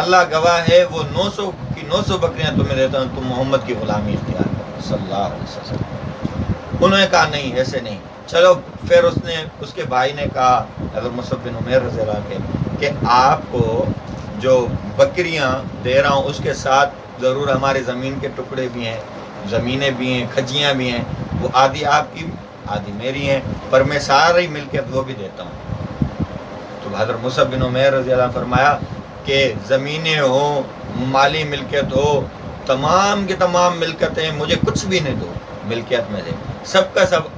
اللہ گواہ ہے وہ 900 کی 900 بکریاں تمہیں دیتا ہوں، تم محمد کی غلامی اختیار کرو صلی اللہ علیہ وسلم۔ انہوں نے کہا نہیں ایسے نہیں۔ چلو پھر اس کے بھائی نے کہا حضرت مصعب بن عمیر رضی اللہ عنہ کہ آپ کو جو بکریاں دے رہا ہوں اس کے ساتھ ضرور ہمارے زمین کے ٹکڑے بھی ہیں، زمینیں بھی ہیں، کھجیاں بھی ہیں، وہ آدھی آپ کی آدھی میری ہیں، پر میں ساری ملکیت وہ بھی دیتا ہوں۔ تو حضرت مصعب بن عمیر رضی اللہ عنہ فرمایا کہ زمینیں ہوں، مالی ملکیت ہو، تمام کی تمام ملکتیں مجھے کچھ بھی نہیں دو ملکیت میں سے، سب کا سب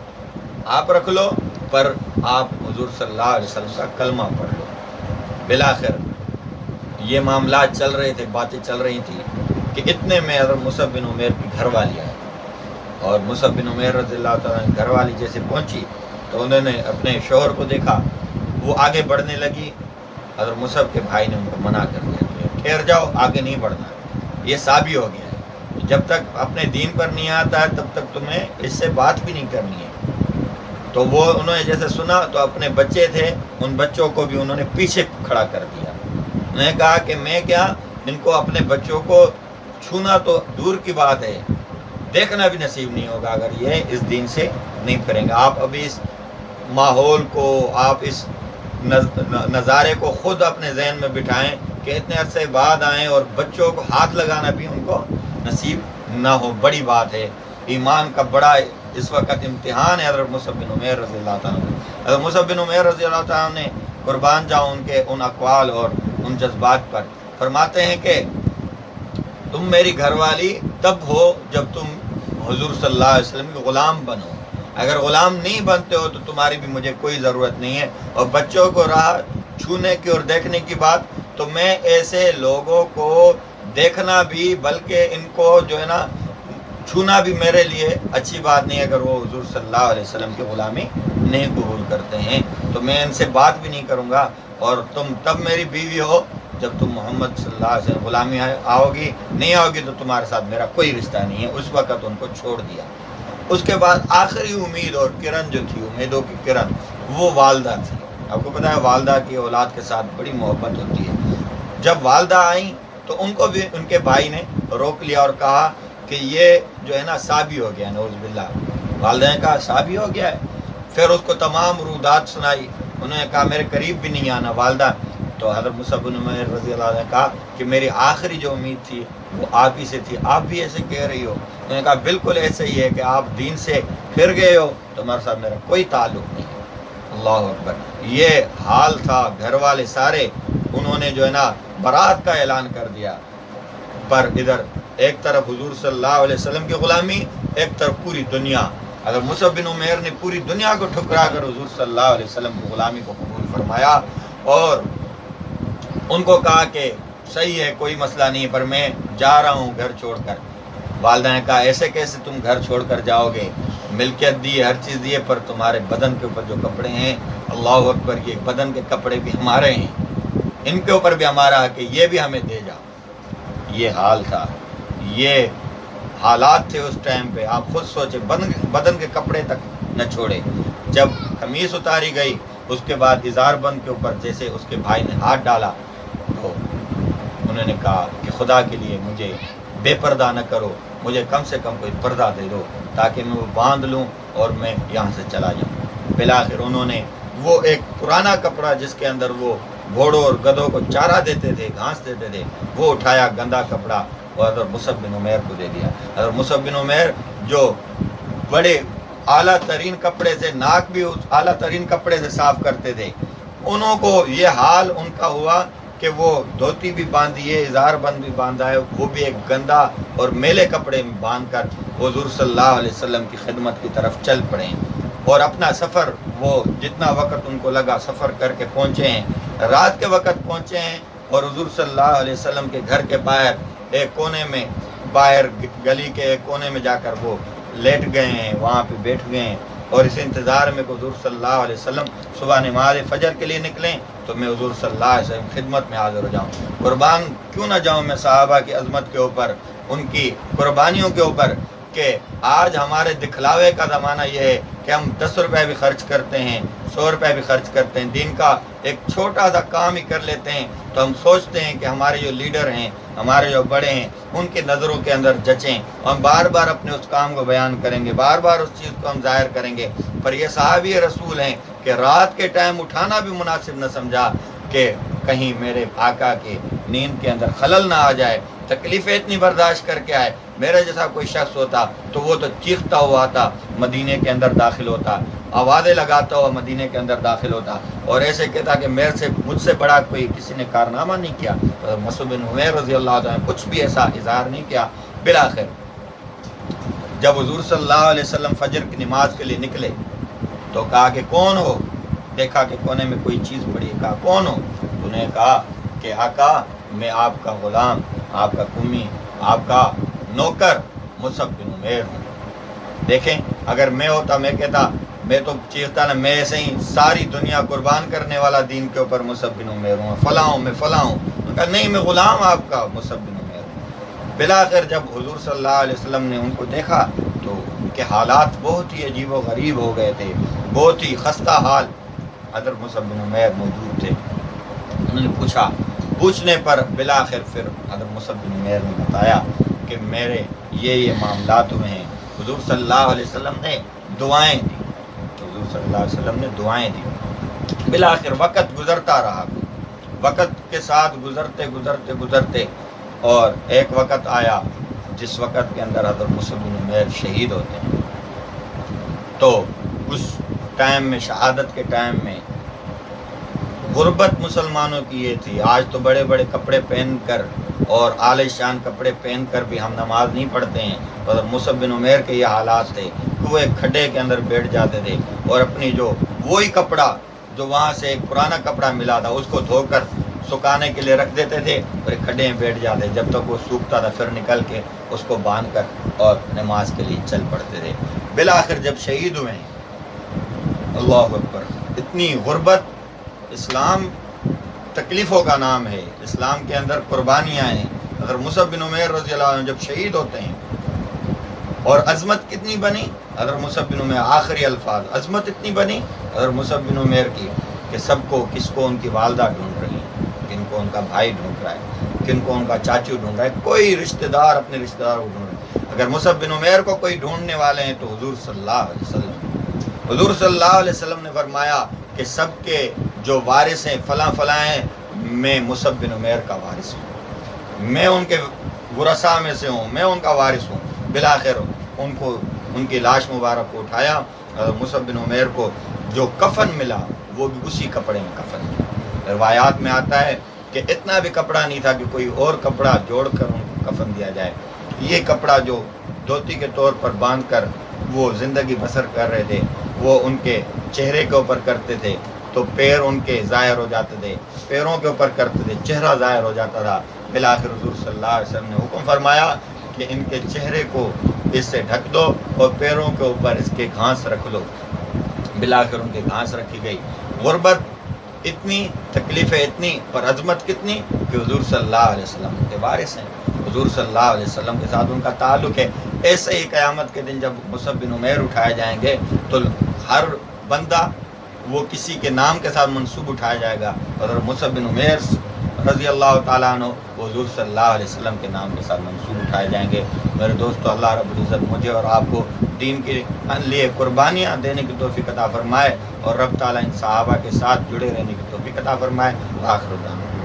آپ رکھ لو، پر آپ حضور صلی اللہ علیہ وسلم کا کلمہ پڑھ لو۔ بالآخر یہ معاملات چل رہے تھے، باتیں چل رہی تھیں کہ اتنے میں حضرت مصعب بن عمیر کی گھر والی آئی، اور مصعب بن عمیر رضی اللہ تعالیٰ گھر والی جیسے پہنچی تو انہوں نے اپنے شوہر کو دیکھا، وہ آگے بڑھنے لگی، حضرت مصعب کے بھائی نے ان کو منع کر دیا کہ ٹھہر جاؤ، آگے نہیں بڑھنا، یہ صابی ہو گیا ہے، جب تک اپنے دین پر نہیں آتا ہے تب تک تمہیں اس سے بات بھی نہیں کرنی ہے۔ تو وہ انہوں نے جیسے سنا تو اپنے بچے تھے، ان بچوں کو بھی انہوں نے پیچھے کھڑا کر دیا۔ انہوں نے کہا کہ میں کیا، ان کو اپنے بچوں کو چھونا تو دور کی بات ہے، دیکھنا بھی نصیب نہیں ہوگا اگر یہ اس دین سے نہیں پھریں گے۔ آپ ابھی اس ماحول کو، آپ اس نظارے کو خود اپنے ذہن میں بٹھائیں کہ اتنے عرصے بعد آئیں اور بچوں کو ہاتھ لگانا بھی ان کو نصیب نہ ہو، بڑی بات ہے۔ ایمان کا بڑا اس وقت امتحان ہے حضرت مصعب بن عمیر رضی اللہ تعالیٰ عنہ۔ حضرت مصعب بن عمیر رضی اللہ تعالیٰ عنہ نے قربان جاؤں ان کے ان اقوال اور ان جذبات پر، فرماتے ہیں کہ تم میری گھر والی تب ہو جب تم حضور صلی اللہ علیہ وسلم کے غلام بنو، اگر غلام نہیں بنتے ہو تو تمہاری بھی مجھے کوئی ضرورت نہیں ہے۔ اور بچوں کو راہ چھونے کی اور دیکھنے کی بات، تو میں ایسے لوگوں کو دیکھنا بھی، بلکہ ان کو جو ہے نا چھونا بھی میرے لیے اچھی بات نہیں ہے اگر وہ حضور صلی اللہ علیہ وسلم کی غلامی نہیں قبول کرتے ہیں، تو میں ان سے بات بھی نہیں کروں گا۔ اور تم تب میری بیوی ہو جب تم محمد صلی اللہ علیہ وسلم غلامی آؤ گی، نہیں آؤ گی تو تمہارے ساتھ میرا کوئی رشتہ نہیں ہے۔ اس وقت ان کو چھوڑ دیا۔ اس کے بعد آخری امید اور کرن جو تھی، امیدوں کی کرن، وہ والدہ تھی۔ آپ کو پتہ ہے والدہ کی اولاد کے ساتھ بڑی محبت ہوتی ہے۔ جب والدہ آئیں تو ان کو بھی ان کے بھائی نے روک لیا اور کہا کہ یہ جو ہے نا صابی ہو گیا، نعوذ باللہ۔ والدہ نے کہا صابی ہو گیا ہے؟ پھر اس کو تمام رودات سنائی، انہوں نے کہا میرے قریب بھی نہیں آنا والدہ۔ تو حضرت مصعب بن عمیر رضی اللہ عنہ نے کہا کہ میری آخری جو امید تھی وہ آپ ہی سے تھی، آپ بھی ایسے کہہ رہی ہو؟ انہوں نے کہا بالکل ایسے ہی ہے کہ آپ دین سے پھر گئے ہو تو ہمارے ساتھ میرا کوئی تعلق نہیں ہے۔ اللہ اکبر، یہ حال تھا۔ گھر والے سارے انہوں نے جو ہے نا برات کا اعلان کر دیا، پر ادھر ایک طرف حضور صلی اللہ علیہ وسلم کی غلامی، ایک طرف پوری دنیا۔ اگر مصعب بن عمیر نے پوری دنیا کو ٹھکرا کر حضور صلی اللہ علیہ وسلم کی غلامی کو قبول فرمایا اور ان کو کہا کہ صحیح ہے کوئی مسئلہ نہیں، پر میں جا رہا ہوں گھر چھوڑ کر۔ والدہ نے کہا ایسے کیسے تم گھر چھوڑ کر جاؤ گے؟ ملکیت دی، ہر چیز دی ہے، پر تمہارے بدن کے اوپر جو کپڑے ہیں، اللہ اکبر، یہ بدن کے کپڑے بھی ہمارے ہیں، ان کے اوپر بھی ہمارا ہے کہ یہ بھی ہمیں دے جاؤ۔ یہ حال تھا، یہ حالات تھے اس ٹائم پہ۔ آپ خود سوچیں، بدن کے کپڑے تک نہ چھوڑے۔ جب قمیص اتاری گئی اس کے بعد اظہار بند کے اوپر جیسے اس کے بھائی نے ہاتھ ڈالا تو انہوں نے کہا کہ خدا کے لیے مجھے بے پردہ نہ کرو، مجھے کم سے کم کوئی پردہ دے دو تاکہ میں وہ باندھ لوں اور میں یہاں سے چلا جاؤں۔ بالآخر انہوں نے وہ ایک پرانا کپڑا جس کے اندر وہ گھوڑوں اور گدھوں کو چارہ دیتے تھے، گھاس دیتے تھے، وہ اٹھایا گندا کپڑا اور حضرت مصعب بن عمیر کو دے دیا۔ حضرت مصعب بن عمیر جو بڑے اعلیٰ ترین کپڑے سے، ناک بھی اس اعلیٰ ترین کپڑے سے صاف کرتے تھے، انہوں کو یہ حال ان کا ہوا کہ وہ دھوتی بھی باندھی ہے، اظہار بند بھی باندھا ہے، وہ بھی ایک گندا اور میلے کپڑے میں باندھ کر حضور صلی اللہ علیہ وسلم کی خدمت کی طرف چل پڑے اور اپنا سفر، وہ جتنا وقت ان کو لگا سفر کر کے پہنچے ہیں، رات کے وقت پہنچے ہیں اور حضور صلی اللہ علیہ وسلم کے گھر کے باہر ایک کونے میں، باہر گلی کے ایک کونے میں جا کر وہ لیٹ گئے ہیں، وہاں پہ بیٹھ گئے ہیں اور اس انتظار میں کہ حضور صلی اللہ علیہ وسلم صبح نماز فجر کے لیے نکلیں تو میں حضور صلی اللہ علیہ وسلم خدمت میں حاضر ہو جاؤں۔ قربان کیوں نہ جاؤں میں صحابہ کی عظمت کے اوپر، ان کی قربانیوں کے اوپر، کہ آج ہمارے دکھلاوے کا زمانہ یہ ہے کہ ہم 10 روپے بھی خرچ کرتے ہیں، 100 روپے بھی خرچ کرتے ہیں، دین کا ایک چھوٹا سا کام ہی کر لیتے ہیں، تو ہم سوچتے ہیں کہ ہمارے جو لیڈر ہیں، ہمارے جو بڑے ہیں، ان کی نظروں کے اندر جچیں، اور ہم بار بار اپنے اس کام کو بیان کریں گے، بار بار اس چیز کو ہم ظاہر کریں گے۔ پر یہ صحابی رسول ہیں کہ رات کے ٹائم اٹھانا بھی مناسب نہ سمجھا کہ کہیں میرے آقا کے نیند کے اندر خلل نہ آ جائے، تکلیفیں اتنی برداشت کر کے آئے۔ میرے جیسا کوئی شخص ہوتا تو وہ تو چیختا ہوا آتا، مدینے کے اندر داخل ہوتا، آوازیں لگاتا ہوا مدینے کے اندر داخل ہوتا، اور ایسے کہتا کہ مجھ سے بڑا کوئی کسی نے کارنامہ نہیں کیا۔ مصعب بن عمیر رضی اللہ عنہ نے کچھ بھی ایسا اظہار نہیں کیا۔ بالآخر جب حضور صلی اللہ علیہ وسلم فجر کی نماز کے لیے نکلے تو کہا کہ کون ہو؟ دیکھا کہ کونے میں کوئی چیز پڑی ہے، کہا کون ہو؟ تو نے کہا کہ آقا میں آپ کا غلام، آپ کا قمی، آپ کا نوکر مصعب بن عمیر ہوں۔ دیکھیں اگر میں ہوتا میں کہتا، میں تو چیختا نا، میں ایسے ہی ساری دنیا قربان کرنے والا دین کے اوپر مصعب بن عمیر ہوں، فلاں ہوں، میں فلاں ہوں۔ تو کہا نہیں، میں غلام آپ کا مصعب بن عمیر ہوں۔ بالآخر جب حضور صلی اللہ علیہ وسلم نے ان کو دیکھا تو ان کے حالات بہت ہی عجیب و غریب ہو گئے تھے، بہت ہی خستہ حال۔ حضرت مصعب بن عمیر موجود تھے، انہوں نے پوچھنے پر بالآخر پھر حضرت مصعب بن عمیر نے بتایا کہ میرے یہ معاملات ہوئے ہیں۔ حضور صلی اللہ علیہ وسلم نے دعائیں دی، حضور صلی اللہ علیہ وسلم نے دعائیں دی۔ بالآخر وقت گزرتا رہا، وقت کے ساتھ گزرتے اور ایک وقت آیا جس وقت کے اندر حضرت مصعب بن عمیر شہید ہوتے ہیں۔ تو اس ٹائم میں، شہادت کے ٹائم میں، غربت مسلمانوں کی یہ تھی۔ آج تو بڑے بڑے کپڑے پہن کر اور عالی شان کپڑے پہن کر بھی ہم نماز نہیں پڑھتے ہیں، اور مصعب بن عمیر کے یہ حالات تھے کہ وہ ایک کھڈے کے اندر بیٹھ جاتے تھے اور اپنی وہی کپڑا جو وہاں سے ایک پرانا کپڑا ملا تھا اس کو دھو کر سکھانے کے لیے رکھ دیتے تھے اور ایک کھڈے میں بیٹھ جاتے، جب تک وہ سوکھتا تھا پھر نکل کے اس کو باندھ کر اور نماز کے لیے چل پڑتے تھے۔ بالآخر جب شہید ہوئے ہیں، اللہ اکبر، اتنی غربت! اسلام تکلیفوں کا نام ہے، اسلام کے اندر قربانیاں ہیں۔ اگر مصعب بن عمیر رضی اللہ عنہ جب شہید ہوتے ہیں، اور عظمت کتنی بنی اگر مصعب بن عمیر، آخری الفاظ، عظمت اتنی بنی اگر مصعب بن عمیر کی کہ سب کو، کس کو ان کی والدہ ڈھونڈ رہی ہے، کن کو ان کا بھائی ڈھونڈ رہا ہے، کن کو ان کا چاچو ڈھونڈ رہا ہے، کوئی رشتہ دار اپنے رشتہ دار کو ڈھونڈ رہا ہے۔ اگر مصعب بن عمیر کو کوئی ڈھونڈنے والے ہیں تو حضور صلی اللہ علیہ وسلم۔ حضور صلی اللہ علیہ وسلم نے فرمایا کہ سب کے جو وارث ہیں فلاں فلاں ہیں، میں مصعب بن عمیر کا وارث ہوں، میں ان کے ورثاء میں سے ہوں، میں ان کا وارث ہوں۔ بالآخر ان کی لاش مبارک کو اٹھایا، مصعب بن عمیر کو جو کفن ملا وہ بھی اسی کپڑے میں کفن ملا۔ روایات میں آتا ہے کہ اتنا بھی کپڑا نہیں تھا کہ کوئی اور کپڑا جوڑ کر ان کو کفن دیا جائے، یہ کپڑا جو دھوتی کے طور پر باندھ کر وہ زندگی بسر کر رہے تھے وہ ان کے چہرے کے اوپر کرتے تھے تو پیر ان کے ظاہر ہو جاتے تھے، پیروں کے اوپر کرتے تھے چہرہ ظاہر ہو جاتا تھا۔ بالآخر حضور صلی اللہ علیہ وسلم نے حکم فرمایا کہ ان کے چہرے کو اس سے ڈھک دو اور پیروں کے اوپر اس کے گھاس رکھ لو۔ بالآخر ان کے گھاس رکھی گئی۔ غربت اتنی، تکلیفیں اتنی، پر عظمت کتنی کہ حضور صلی اللہ علیہ وسلم کے وارث ہیں، حضور صلی اللہ علیہ وسلم کے ساتھ ان کا تعلق ہے۔ ایسے ہی قیامت کے دن جب مصعب بن عمیر اٹھائے جائیں گے تو ہر بندہ وہ کسی کے نام کے ساتھ منسوب اٹھایا جائے گا، اور مصعب بن عمیر رضی اللہ تعالیٰ عنہ حضور صلی اللہ علیہ وسلم کے نام کے ساتھ منسوب اٹھائے جائیں گے۔ میرے دوستو، اللہ رب العزت مجھے اور آپ کو دین کے لیے قربانیاں دینے کی توفیق عطا فرمائے، اور رب تعالیٰ ان صحابہ کے ساتھ جڑے رہنے کی توفیق عطا فرمائے۔ آخر دعوانا